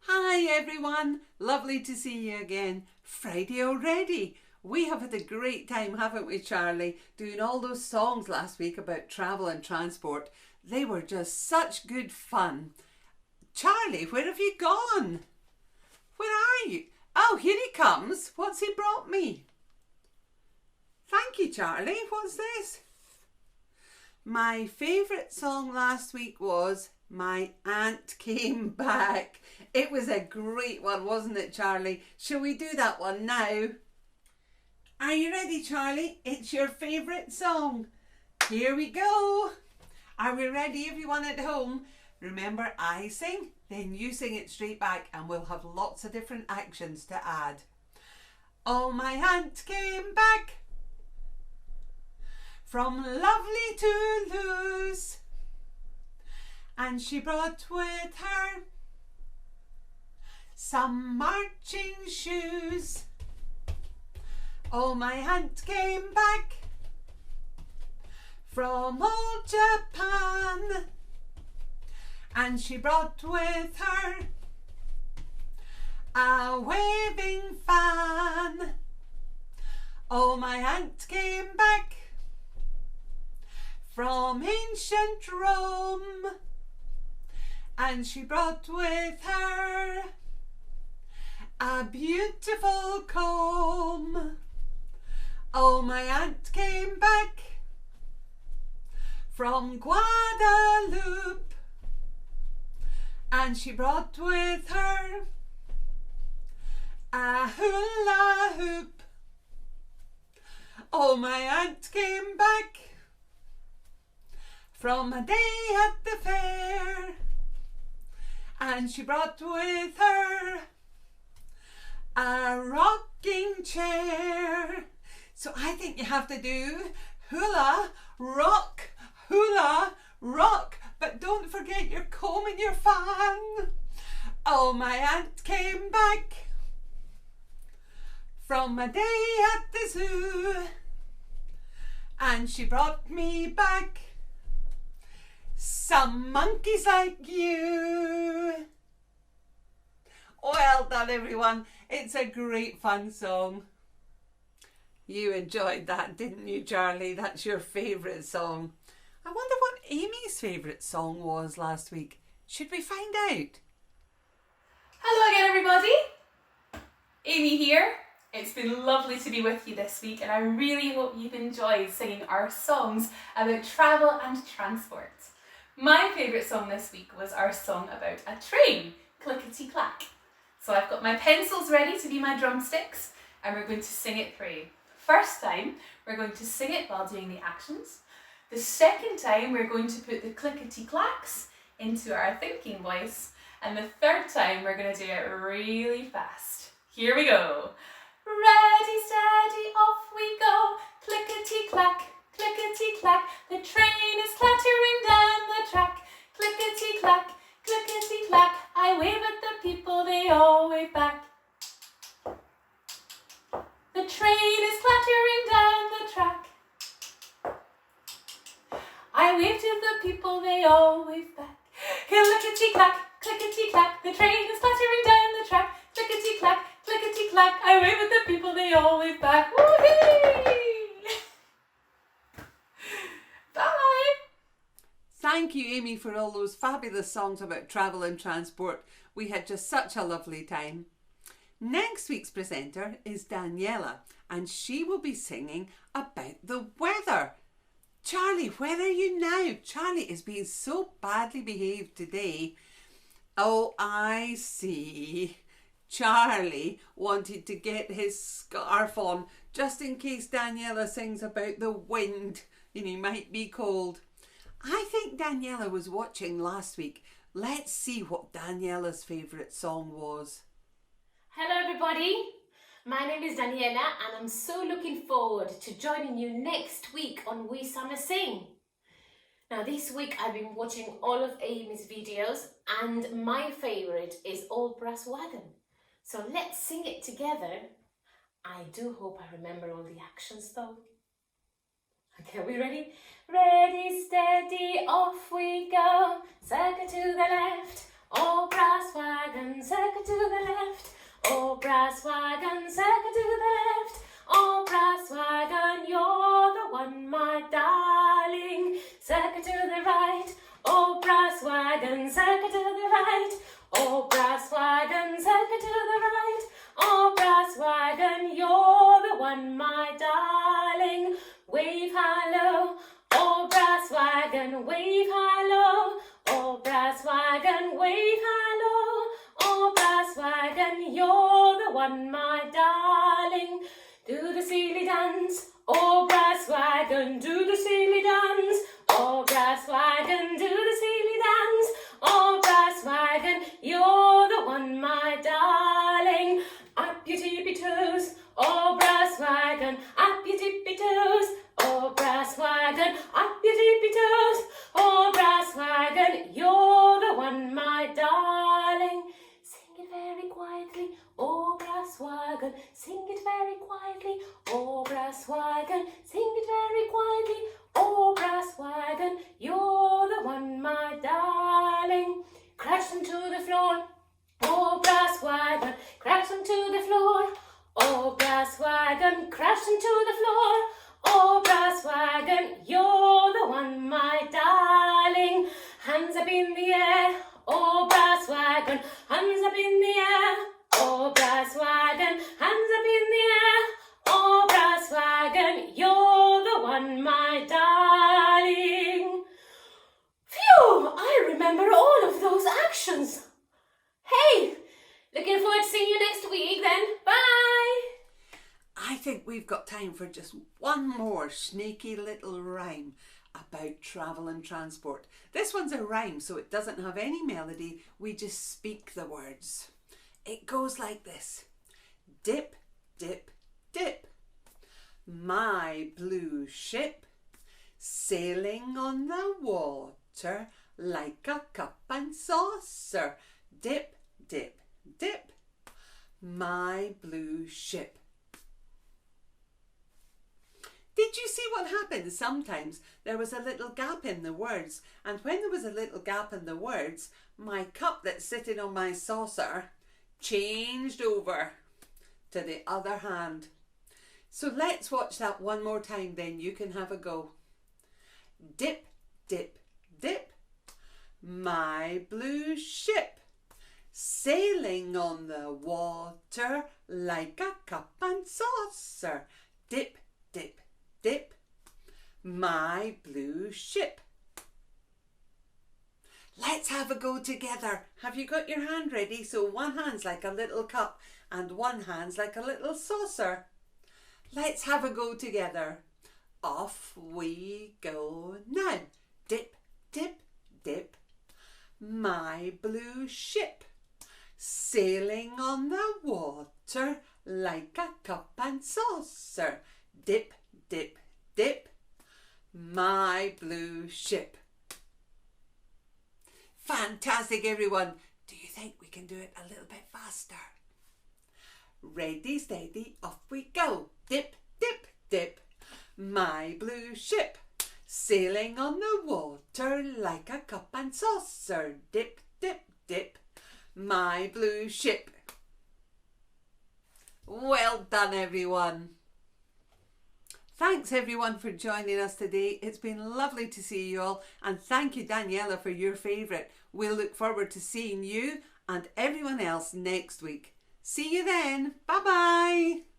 Hi everyone, lovely to see you again. Friday already. We have had a great time, haven't we, Charlie, doing all those songs last week about travel and transport. They were just such good fun. Charlie, where have you gone? Where are you? Oh, here he comes. What's he brought me? Thank you, Charlie. What's this? My favourite song last week was My Aunt Came Back. It was a great one, wasn't it, Charlie? Shall we do that one now? Are you ready, Charlie? It's your favourite song. Here we go. Are we ready, everyone at home? Remember, I sing, then you sing it straight back, and we'll have lots of different actions to add. Oh, my aunt came back from lovely Toulouse, and she brought with her some marching shoes. Oh, my aunt came back from old Japan, and she brought with her a waving fan. Oh, my aunt came back from ancient Rome, and she brought with her a beautiful comb. Oh, my aunt came back from Guadeloupe, and she brought with her a hula hoop. Oh, my aunt came back from a day at the fair, and she brought with her a rocking chair. So I think you have to do hula, rock, but don't forget your comb and your fan. Oh, my aunt came back from a day at the zoo, and she brought me back some monkeys like you. Well done, everyone. It's a great fun song. You enjoyed that, didn't you, Charlie? That's your favourite song. I wonder what Aimee's favourite song was last week. Should we find out? Hello again, everybody. Aimee here. It's been lovely to be with you this week, and I really hope you've enjoyed singing our songs about travel and transport. My favourite song this week was our song about a train, Clickety Clack. So I've got my pencils ready to be my drumsticks, and we're going to sing it through. First time, we're going to sing it while doing the actions. The second time, we're going to put the clickety clacks into our thinking voice. And the third time, we're going to do it really fast. Here we go. Ready, steady, off we go. Clickety clack, clickety clack. The train is clattering down the track. Clickety clack, clickety clack. I wave at the people, they all wave back. The train is clattering down the track. I wave to the people, they all wave back. Clickety clack, clickety clack. The train is clattering down the track. Clickety clack, clickety clack. I wave at the people, they all wave back. Woo-hee! Bye! Thank you, Aimee, for all those fabulous songs about travel and transport. We had just such a lovely time. Next week's presenter is Daniela, and she will be singing about the weather. Charlie, where are you now? Charlie is being so badly behaved today. Oh, I see. Charlie wanted to get his scarf on just in case Daniela sings about the wind and he might be cold. I think Daniela was watching last week. Let's see what Daniela's favourite song was. Hello everybody, my name is Daniela and I'm so looking forward to joining you next week on We Summer Sing. Now this week I've been watching all of Aimee's videos and my favourite is Old Brass Wagon. So let's sing it together. I do hope I remember all the actions though. Okay, are we ready? Ready, steady, off we go. Circle to the left, old brass wagon, circle circle to the right. Oh, brass wagon, circle to the right. Oh, brass wagon, you're the one, my darling. Wave high low. Oh, brass wagon, wave high low. Oh, brass wagon, wave high low. Oh, brass wagon, you're the one, my darling. Do the silly dance. Oh, brass wagon, do the silly dance. Oh, brass wagon, do the silly dance. Oh, brass wagon, you're the one, my darling. Up your tippy toes. Oh, brass wagon, up your tippy toes. Oh, brass wagon, up your tippy toes. Oh, brass wagon, you're the one, my darling. Sing it very quietly. Oh, brass wagon, sing it very quietly. Oh, brass wagon, sing it very quietly. Oh, brass wagon, you're the one, my darling. Crash them to the floor. Oh, brass wagon, crash them to the floor. Oh, brass wagon, crash them to the floor. Oh, brass wagon, you're the one, my darling. Hands up in the air. Oh, brass wagon, hands up in the air. Oh, brass wagon, hands up in the air. Oh, brass wagon, you're the one, my darling. Phew, I remember all of those actions. Hey, looking forward to seeing you next week then. Bye. I think we've got time for just one more sneaky little rhyme about travel and transport. This one's a rhyme, so it doesn't have any melody. We just speak the words. It goes like this. Dip, dip, dip. My blue ship, sailing on the water like a cup and saucer. Dip, dip, dip. My blue ship. Did you see what happened? Sometimes there was a little gap in the words, and when there was a little gap in the words, my cup that's sitting on my saucer changed over to the other hand. So let's watch that one more time, then you can have a go. Dip, dip, dip. My blue ship, sailing on the water like a cup and saucer. Dip, dip, dip. My blue ship. Let's have a go together. Have you got your hand ready? So one hand's like a little cup and one hand's like a little saucer. Let's have a go together. Off we go now. Dip, dip, dip. My blue ship, sailing on the water like a cup and saucer. Dip, dip, dip. My blue ship. Fantastic, everyone. Do you think we can do it a little bit faster? Ready, steady, off we go. Dip, dip, dip. My blue ship, sailing on the water like a cup and saucer. Dip, dip, dip. My blue ship. Well done, everyone. Thanks everyone for joining us today. It's been lovely to see you all, and thank you Daniela for your favourite. We'll look forward to seeing you and everyone else next week. See you then. Bye bye.